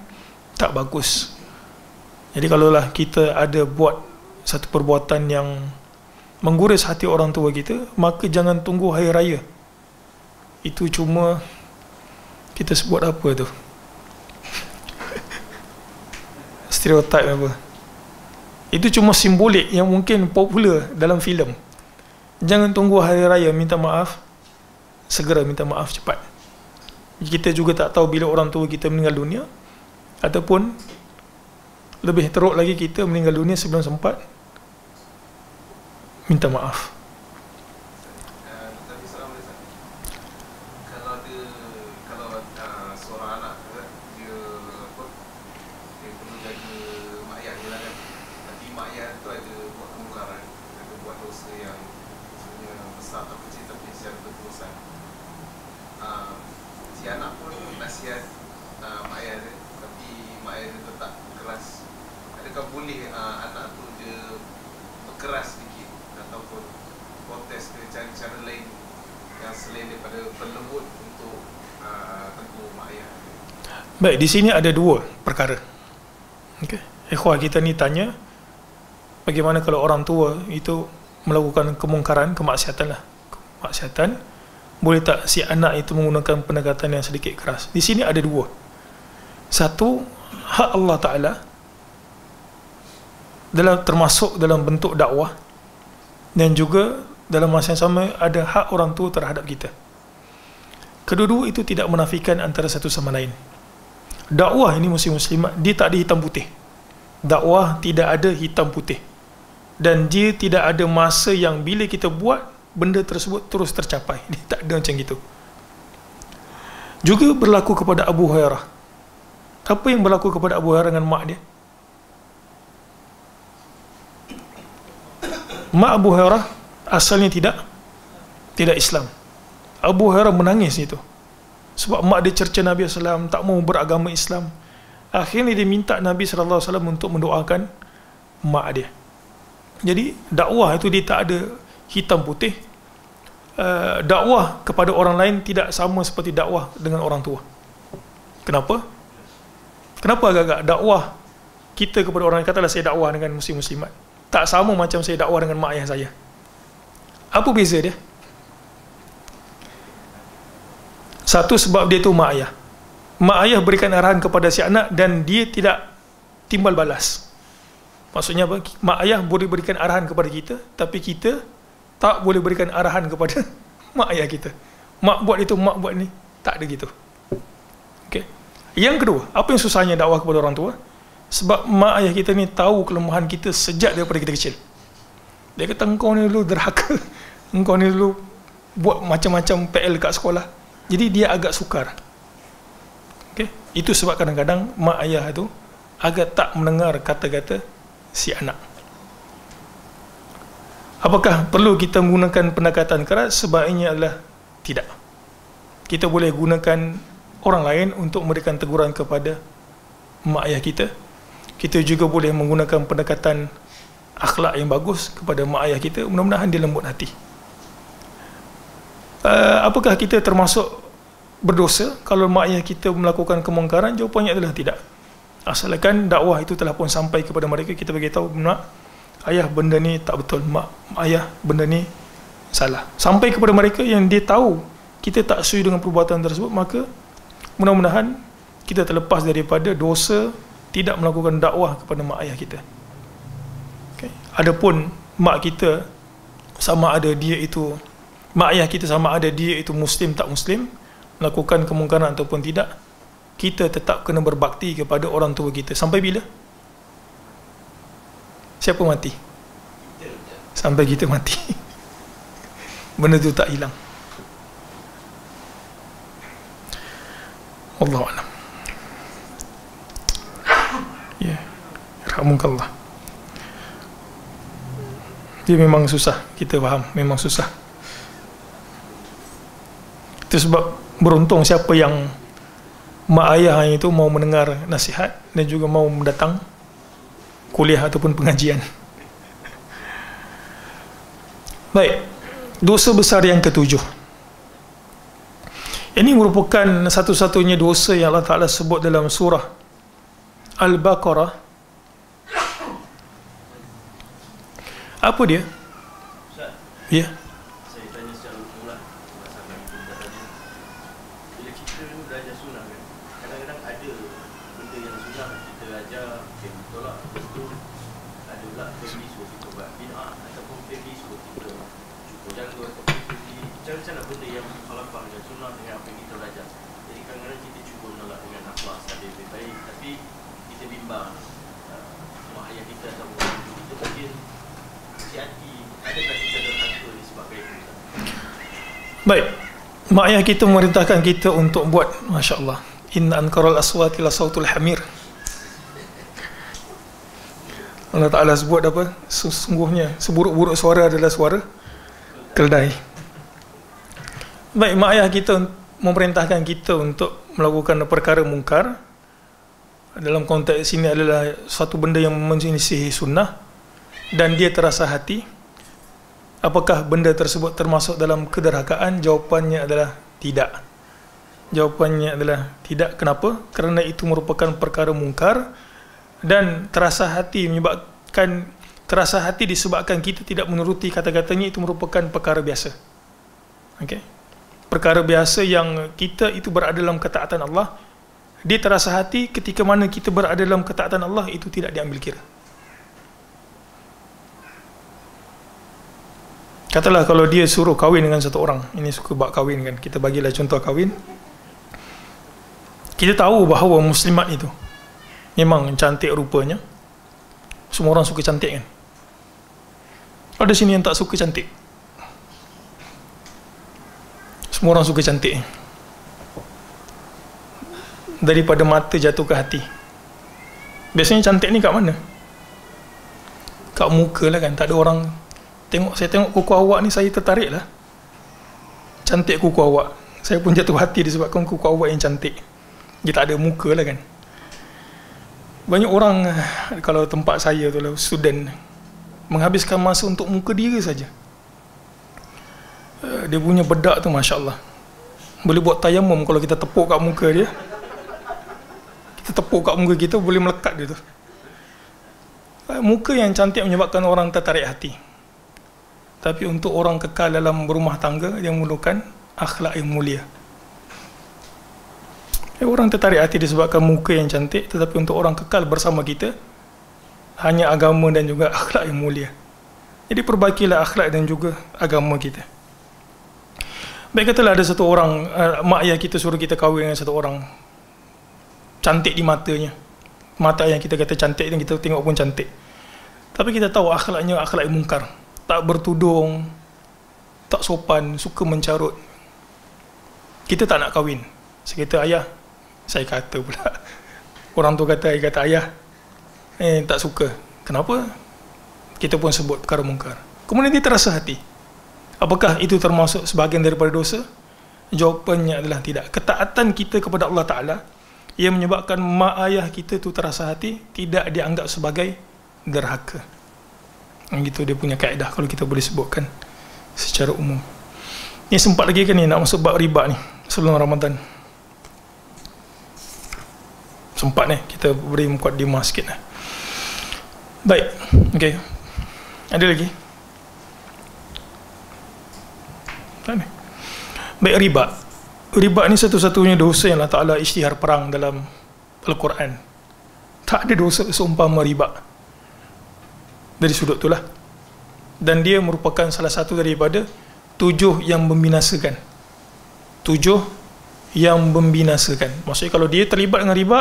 tak bagus. Jadi kalaulah kita ada buat satu perbuatan yang mengguris hati orang tua kita, maka jangan tunggu hari raya. Itu cuma kita sebut apa tu, stereotip apa. Itu cuma simbolik yang mungkin popular dalam filem. Jangan tunggu hari raya minta maaf, segera minta maaf cepat. Kita juga tak tahu bila orang tua kita meninggal dunia, ataupun lebih teruk lagi kita meninggal dunia sebelum sempat minta maaf. Tapi salam dia, kalau seorang anak dia perlu jaga mak ayah dia lah kan. Tapi mak ayah tu ada buat kemungkaran, ada buat dosa yang sebenarnya besar atau kecil tapi secara berterusan. Si anak pun nasihat mak ayah dia, tapi mak ayah dia tetap keras. Adakah boleh anak tu dia berkeras sedikit ataupun protes ke cara-cara lain yang selain daripada berlembut untuk tegur mak ayah? Baik, di sini ada dua perkara. Okey, ikhwah kita ni tanya bagaimana kalau orang tua itu melakukan kemungkaran, kemaksiatan lah, kemaksiatan, boleh tak si anak itu menggunakan pendekatan yang sedikit keras? Di sini ada dua. Satu, hak Allah Ta'ala termasuk dalam bentuk dakwah, dan juga dalam masa yang sama ada hak orang tua terhadap kita. Kedua-dua itu tidak menafikan antara satu sama lain. Dakwah ini muslimat, dia tak ada hitam putih. Dakwah tidak ada hitam putih, dan dia tidak ada masa yang bila kita buat benda tersebut terus tercapai. Dia tak ada macam gitu. Juga berlaku kepada Abu Hurairah. Apa yang berlaku kepada Abu Hurairah dengan mak dia? Mak Abu Hurairah asalnya tidak Islam. Abu Hurairah menangis itu sebab mak dia cerca Nabi SAW, tak mau beragama Islam. Akhirnya dia minta Nabi SAW untuk mendoakan mak dia. Jadi dakwah itu dia tak ada hitam putih. Dakwah kepada orang lain tidak sama seperti dakwah dengan orang tua. Kenapa? Kenapa agak-agak dakwah kita kepada orang lain, katalah saya dakwah dengan muslim-muslimat, tak sama macam saya dakwah dengan mak ayah saya. Apa beza dia? Satu, sebab dia tu mak ayah. Mak ayah berikan arahan kepada si anak dan dia tidak timbal balas. Maksudnya apa? Mak ayah boleh berikan arahan kepada kita, tapi kita tak boleh berikan arahan kepada mak ayah kita. Mak buat itu, mak buat ni. Tak ada gitu. Okay. Yang kedua, apa yang susahnya dakwah kepada orang tua? Sebab mak ayah kita ni tahu kelemahan kita sejak daripada kita kecil. Dia kata, engkau ni dulu derhaka, engkau ni dulu buat macam-macam PL kat sekolah. Jadi dia agak sukar. Okay. Itu sebab kadang-kadang mak ayah itu agak tak mendengar kata-kata si anak. Apakah perlu kita menggunakan pendekatan keras? Sebaiknya adalah tidak. Kita boleh gunakan orang lain untuk memberikan teguran kepada mak ayah kita. Kita juga boleh menggunakan pendekatan akhlak yang bagus kepada mak ayah kita. Mudah-mudahan dia lembut hati. Apakah kita termasuk berdosa kalau mak ayah kita melakukan kemungkaran? Jawapannya adalah tidak. Asalkan dakwah itu telah pun sampai kepada mereka, kita beritahu, mak ayah benda ni tak betul, mak ayah benda ni salah, sampai kepada mereka yang dia tahu kita tak setuju dengan perbuatan tersebut, maka mudah-mudahan kita terlepas daripada dosa tidak melakukan dakwah kepada mak ayah kita. Okay. Adapun mak kita sama ada dia itu, mak ayah kita sama ada dia itu muslim tak muslim, melakukan kemungkaran ataupun tidak, kita tetap kena berbakti kepada orang tua kita. Sampai bila? Siapa mati? Sampai kita mati. Benda tu tak hilang. Wallahu a'lam. Ya, rahmukallah. Dia memang susah, kita faham, memang susah. Itu sebab beruntung siapa yang mak ayah itu mau mendengar nasihat dan juga mau mendatang kuliah ataupun pengajian. Baik, dosa besar yang ketujuh. Ini merupakan satu-satunya dosa yang Allah Ta'ala sebut dalam surah Al-Baqarah Apa dia? Ustaz, Ya. saya tanya secara umum lah, berdasarkan kita tadi. Bila kita ni belajar sunnah kan, kadang-kadang ada benda yang sunnah kita ajar, okay, betul lah, betul. Ada pula family suruh kita buat bid'ah, ataupun family suruh kita cukup jaga, ataupun family macam-macam benda yang mukhalafah dengan sunnah dengan apa yang kita belajar. Jadi kadang-kadang kita cuba menolak dengan akhlak sadar baik-baik, tapi kita bimbang mak ayah kita atau orang tua kita mungkin hati, adakah kita derhaka disebabkan itu? Baik. Mak ayah kita memerintahkan kita untuk buat, Masya Allah, inna ankaral aswati la sautul hamir. Allah Ta'ala sebut apa? Sesungguhnya seburuk-buruk suara adalah suara keledai. Baik, mak ayah kita memerintahkan kita untuk melakukan perkara mungkar. Dalam konteks ini adalah satu benda yang menyelisihi sunnah dan dia terasa hati. Apakah benda tersebut termasuk dalam kederhakaan? Jawapannya adalah tidak. Jawapannya adalah tidak. Kenapa? Kerana itu merupakan perkara mungkar dan terasa hati disebabkan kita tidak menuruti kata-katanya, itu merupakan perkara biasa. Okey. Perkara biasa yang kita itu berada dalam ketaatan Allah. Dia terasa hati ketika mana kita berada dalam ketaatan Allah, itu tidak diambil kira. Katalah kalau dia suruh kahwin dengan satu orang, ini suka bab kahwin kan, kita bagilah contoh kahwin. Kita tahu bahawa muslimat itu memang cantik rupanya. Semua orang suka cantik kan. Ada sini yang tak suka cantik. Semua orang suka cantik. Daripada mata jatuh ke hati. Biasanya cantik ni kat mana? Kat muka lah kan. Tak ada orang saya tengok kuku awak ni, saya tertarik lah. Cantik kuku awak. Saya pun jatuh hati disebabkan kuku awak yang cantik. Dia tak ada muka lah kan. Banyak orang, kalau tempat saya tu lah, student, menghabiskan masa untuk muka dia saja. Dia punya bedak tu Masya Allah, boleh buat tayamum. Kalau kita tepuk kat muka dia, kita tepuk kat muka kita, boleh melekat dia tu. Muka yang cantik menyebabkan orang tertarik hati. Tapi untuk orang kekal dalam berumah tangga, dia memerlukan akhlak yang mulia. Orang tertarik hati disebabkan muka yang cantik, tetapi untuk orang kekal bersama kita, hanya agama dan juga akhlak yang mulia. Jadi perbaikilah akhlak dan juga agama kita. Baik, katalah ada satu orang, mak ayah kita suruh kita kahwin dengan satu orang, cantik di matanya. Mata yang kita kata cantik dan kita tengok pun cantik. Tapi kita tahu akhlaknya akhlak yang mungkar. Tak bertudung, tak sopan, suka mencarut. Kita tak nak kahwin. Saya kata ayah, saya kata pula. Orang tu kata, saya kata ayah, tak suka. Kenapa? Kita pun sebut perkara mungkar. Kemudian dia terasa hati. Apakah itu termasuk sebahagian daripada dosa? Jawapannya adalah tidak. Ketaatan kita kepada Allah Ta'ala yang menyebabkan mak ayah kita tu terasa hati, tidak dianggap sebagai derhaka. Gitu dia punya kaedah, kalau kita boleh sebutkan secara umum. Ni sempat lagi kan ni nak masuk bab riba ni sebelum Ramadan. Sempat ni kita beri mukadimah sikit lah. Baik, okey. Ada lagi? Baik, riba. Riba ni satu-satunya dosa yang Allah Ta'ala isytihar perang dalam Al-Quran. Tak ada dosa seumpama riba. Dari sudut itulah. Dan dia merupakan salah satu daripada 7 yang membinasakan. 7 yang membinasakan. Maksudnya kalau dia terlibat dengan riba,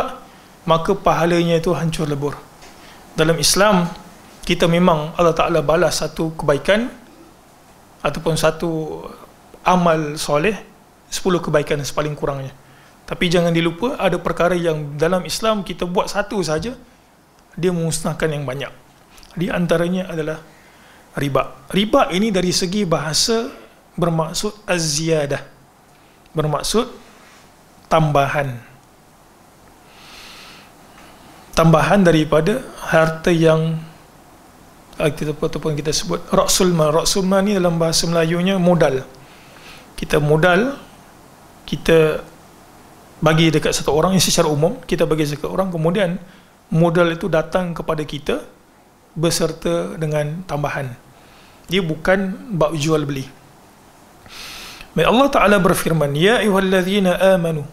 maka pahalanya itu hancur lebur. Dalam Islam, kita memang Allah Ta'ala balas satu kebaikan ataupun satu amal soleh 10 kebaikan sepaling kurangnya. Tapi jangan dilupa, ada perkara yang dalam Islam kita buat satu saja, dia memusnahkan yang banyak. Di antaranya adalah riba. Riba ini dari segi bahasa bermaksud az-ziyadah, bermaksud tambahan. Tambahan daripada harta yang ataupun kita sebut ra'sul mal. Ra'sul mal ni dalam bahasa Melayunya modal. Kita modal, kita bagi dekat satu orang, yang secara umum kita bagi dekat orang, kemudian modal itu datang kepada kita beserta dengan tambahan. Dia bukan bab jual beli. Baik, Allah Ta'ala berfirman, Ya ayyuhallazina amanu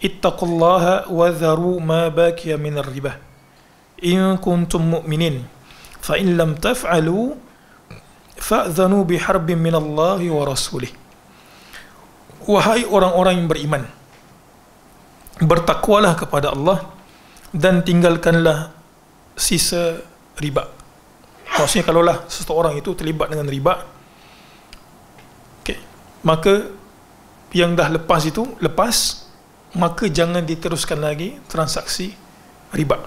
ittaqullaha wa dharu ma baqiya minar riba in kuntum mu'minin fa in lam taf'alu fa'dhanu biharbin minallahi wa rasulih. Wahai orang-orang yang beriman, bertakwalah kepada Allah dan tinggalkanlah sisa riba. Maksudnya kalaulah seseorang itu terlibat dengan riba, okay, maka yang dah lepas itu lepas, maka jangan diteruskan lagi transaksi riba.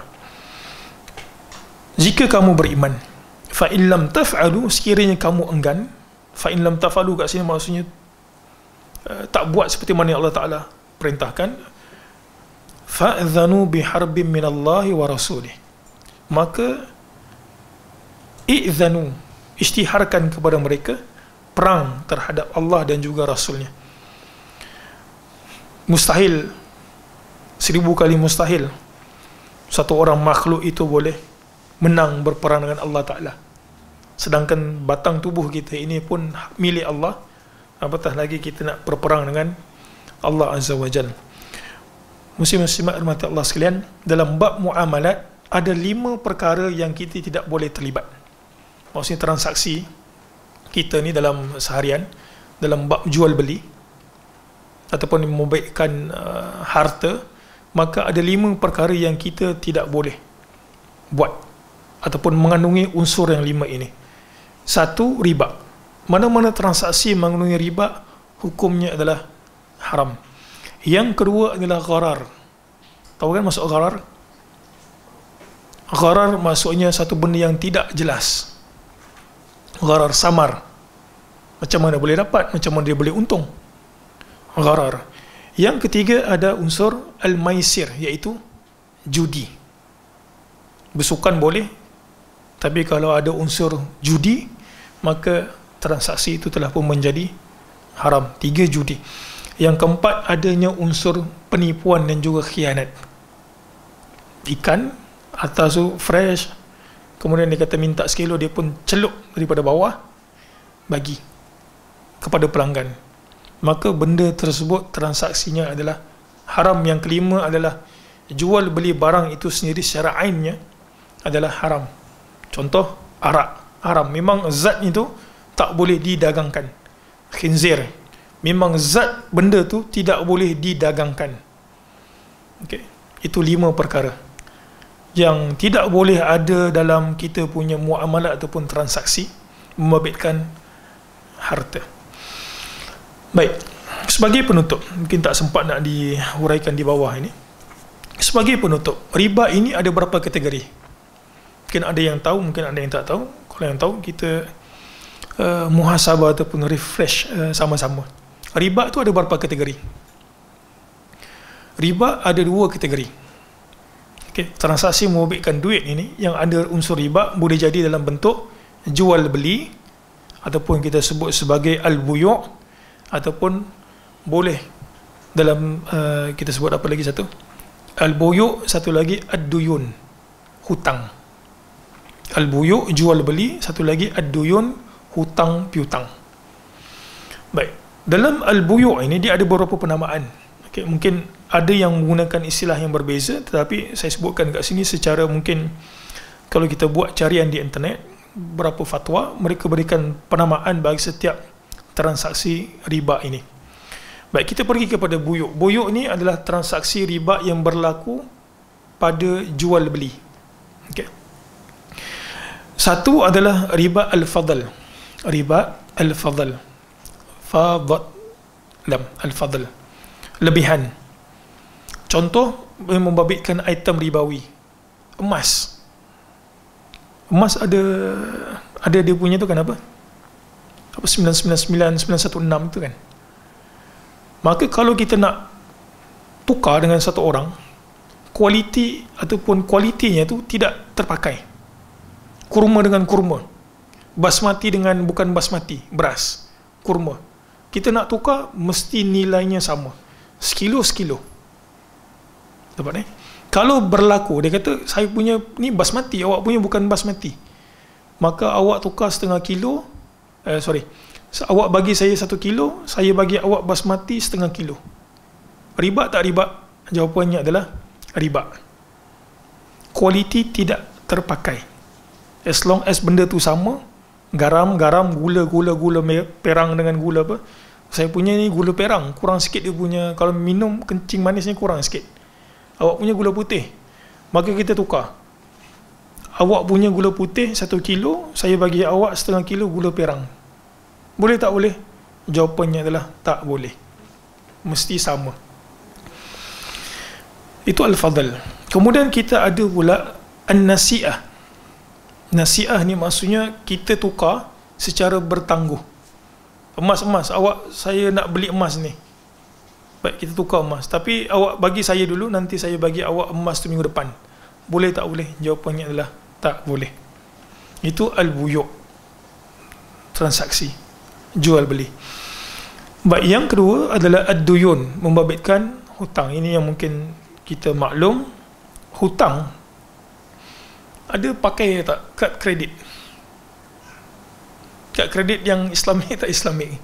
Jika kamu beriman, fa in lam taf'alu, sekiranya kamu enggan, fa in lam taf'alu kat sini maksudnya tak buat seperti mana yang Allah Ta'ala perintahkan, fa'adhanu biharbin minallahi wa rasulih, maka i'dhanu, isytiharkan kepada mereka perang terhadap Allah dan juga Rasulnya. Mustahil, 1000 kali mustahil satu orang makhluk itu boleh menang berperang dengan Allah Ta'ala, sedangkan batang tubuh kita ini pun milik Allah, apatah lagi kita nak berperang dengan Allah Azza wa Jalla. Muslim-muslimat rahmati Allah sekalian, dalam bab muamalat ada 5 perkara yang kita tidak boleh terlibat. Maksudnya transaksi kita ni dalam seharian, dalam bab jual beli ataupun membaikkan harta, maka ada 5 perkara yang kita tidak boleh buat ataupun mengandungi unsur yang 5 ini. 1, riba. Mana-mana transaksi mengandungi riba, hukumnya adalah haram. Yang kedua adalah gharar. Tahu kan maksud gharar? Gharar maksudnya satu benda yang tidak jelas. Gharar samar. Macam mana boleh dapat, macam mana dia boleh untung. Gharar. Yang ketiga ada unsur al-maisir, iaitu judi. Bersukan boleh, tapi kalau ada unsur judi, maka transaksi itu telah pun menjadi haram. 3, judi. Yang keempat, adanya unsur penipuan dan juga khianat. Ikan atas tu fresh, kemudian dia kata minta sekilo, dia pun celup daripada bawah bagi kepada pelanggan, maka benda tersebut transaksinya adalah haram. Yang kelima adalah jual beli barang itu sendiri secara ainnya adalah haram. Contoh, arak haram, memang zat itu tak boleh didagangkan. Khinzir, memang zat benda tu tidak boleh didagangkan. Okay. Itu 5 perkara yang tidak boleh ada dalam kita punya muamalat ataupun transaksi membabitkan harta. Baik, sebagai penutup, mungkin tak sempat nak diuraikan di bawah ini. Sebagai penutup, riba ini ada berapa kategori? Mungkin ada yang tahu, mungkin ada yang tak tahu. Kalau yang tahu, kita muhasabah ataupun refresh sama-sama. Riba tu ada berapa kategori? Riba ada 2 kategori. Okay. Transaksi membabitkan duit ini yang ada unsur riba boleh jadi dalam bentuk jual beli ataupun kita sebut sebagai al-buyu', ataupun boleh dalam kita sebut apa lagi satu? Al-buyu', satu lagi ad-duyun, hutang. Al-buyu' jual beli, satu lagi ad-duyun, hutang piutang. Baik, dalam al-buyu' ini dia ada beberapa penamaan. Okay, mungkin ada yang menggunakan istilah yang berbeza, tetapi saya sebutkan kat sini secara mungkin kalau kita buat carian di internet, berapa fatwa mereka berikan penamaan bagi setiap transaksi riba ini. Baik, kita pergi kepada buyu'. Buyu' ini adalah transaksi riba yang berlaku pada jual beli. Okay. Satu adalah riba al-fadl. Riba al-fadl. Al-fadl. Lebihan. Contoh membabitkan item ribawi. Emas. Emas ada dia punya tu kan apa? 999, 916 tu kan. Maka kalau kita nak tukar dengan satu orang, kualiti ataupun kualitinya tu tidak terpakai. Kurma dengan kurma, basmati dengan bukan basmati, beras, kurma. Kita nak tukar mesti nilainya sama, sekilo. Dapat ni? Kalau berlaku dia kata saya punya ni basmati, awak punya bukan basmati, maka awak tukar setengah kilo awak bagi saya 1 kilo, saya bagi awak basmati setengah kilo. Riba tak riba? Jawapannya adalah riba. Kualiti tidak terpakai. As long as benda tu sama, garam, gula perang dengan gula apa. Saya punya ni gula perang, kurang sikit dia punya. Kalau minum kencing manisnya kurang sikit. Awak punya gula putih, maka kita tukar. Awak punya gula putih 1 kilo, saya bagi awak setengah kilo gula perang. Boleh tak boleh? Jawapannya adalah tak boleh. Mesti sama. Itu al-fadl. Kemudian kita ada pula an-nasi'ah. Nasi'ah ni maksudnya kita tukar secara bertangguh. Emas, awak, saya nak beli emas ni. Baik, kita tukar emas. Tapi awak bagi saya dulu, nanti saya bagi awak emas tu minggu depan. Boleh tak boleh? Jawapannya adalah tak boleh. Itu al-buyu'. Transaksi. Jual beli. Baik, yang kedua adalah ad-duyun. Membabitkan hutang. Ini yang mungkin kita maklum. Hutang. Ada pakai tak kad kredit? Kad kredit yang Islamik tak Islamik?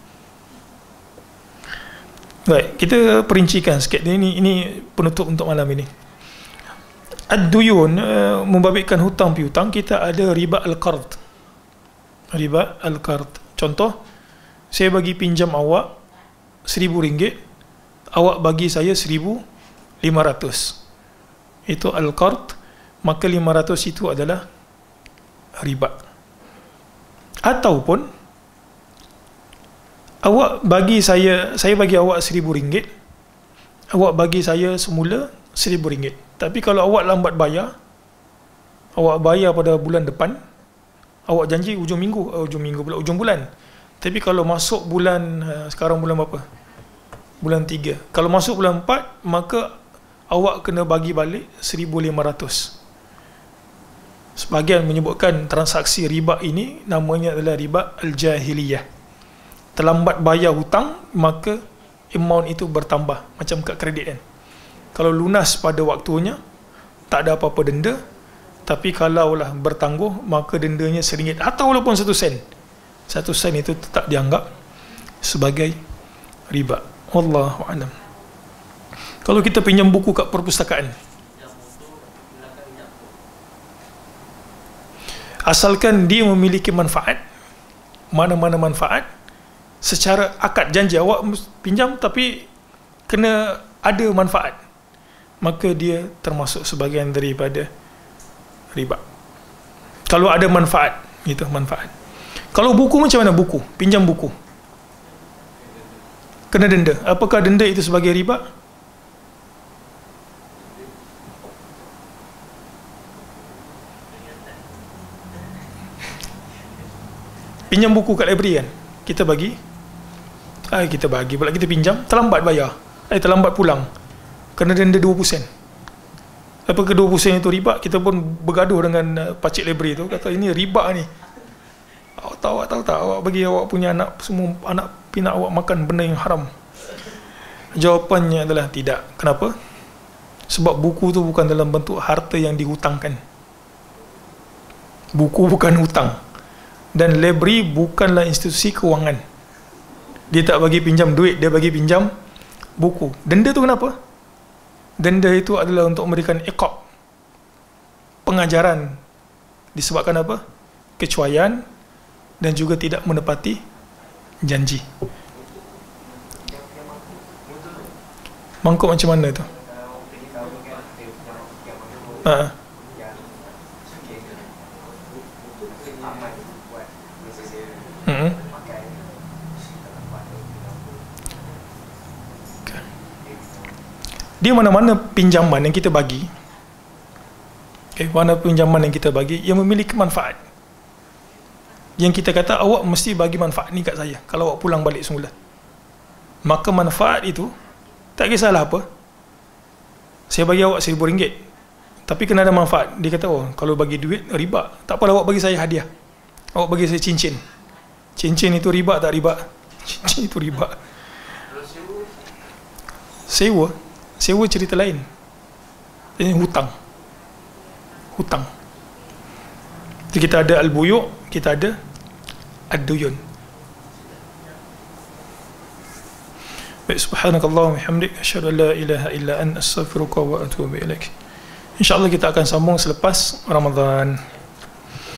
Baik, kita perincikan sikit. Ini penutup untuk malam ini. Ad-duyun, membabitkan hutang piutang, kita ada riba al-qard. Riba al-qard. Contoh, saya bagi pinjam awak RM1,000, awak bagi saya RM1,500. Itu al-qard, maka 500 itu adalah riba. Ataupun awak bagi saya bagi awak RM1,000, awak bagi saya semula RM1,000. Tapi kalau awak lambat bayar, awak bayar pada bulan depan, awak janji ujung bulan. Tapi kalau masuk bulan, sekarang bulan berapa? Bulan 3. Kalau masuk bulan 4, maka awak kena bagi balik RM1,500. Sebahagian menyebutkan transaksi riba ini namanya adalah riba al-jahiliyah. Terlambat bayar hutang, maka amount itu bertambah, macam kad kredit kan. Kalau lunas pada waktunya, tak ada apa-apa denda. Tapi kalaulah bertangguh, maka dendanya RM1 atau walaupun 1 sen. 1 sen itu tetap dianggap sebagai riba. Wallahu a'lam. Kalau kita pinjam buku kat perpustakaan, asalkan dia memiliki manfaat, mana-mana manfaat, secara akad janji awak pinjam tapi kena ada manfaat, maka dia termasuk sebahagian daripada riba. Kalau ada manfaat, itu manfaat. Kalau buku macam mana buku? Pinjam buku, kena denda. Apakah denda itu sebagai riba? Pinjam buku kat library kan, kita bagi pula, kita pinjam, terlambat bayar, terlambat pulang, kena denda 20 sen. Apakah 20 sen itu riba? Kita pun bergaduh dengan pakcik library tu, kata ini riba ni. Awak tahu tak, awak bagi awak punya anak, semua anak pinak awak makan benda yang haram. Jawapannya adalah tidak. Kenapa? Sebab buku tu bukan dalam bentuk harta yang dihutangkan. Buku bukan hutang. Dan library bukanlah institusi kewangan. Dia tak bagi pinjam duit, dia bagi pinjam buku. Denda tu kenapa? Denda itu adalah untuk memberikan iqab, pengajaran. Disebabkan apa? Kecuaian dan juga tidak menepati janji. Mangkuk macam mana tu? Dia mana-mana pinjaman yang kita bagi, mana pinjaman yang kita bagi yang memiliki manfaat, yang kita kata awak mesti bagi manfaat ni kat saya kalau awak pulang balik semula, maka manfaat itu tak kisahlah apa. Saya bagi awak RM1,000, tapi kena ada manfaat. Dia kata, oh kalau bagi duit riba, tak apalah awak bagi saya hadiah, awak bagi saya cincin. Cincin itu riba tak riba? Cincin itu riba. Sewa cerita lain. Ini hutang. Jadi kita ada al-buyu', kita ada ad-duyun. Baik, subhanakallahumma bihamdik asyhadu an la ilaha illa anta astaghfiruka wa atubu ilaik. InsyaAllah kita akan sambung selepas Ramadan.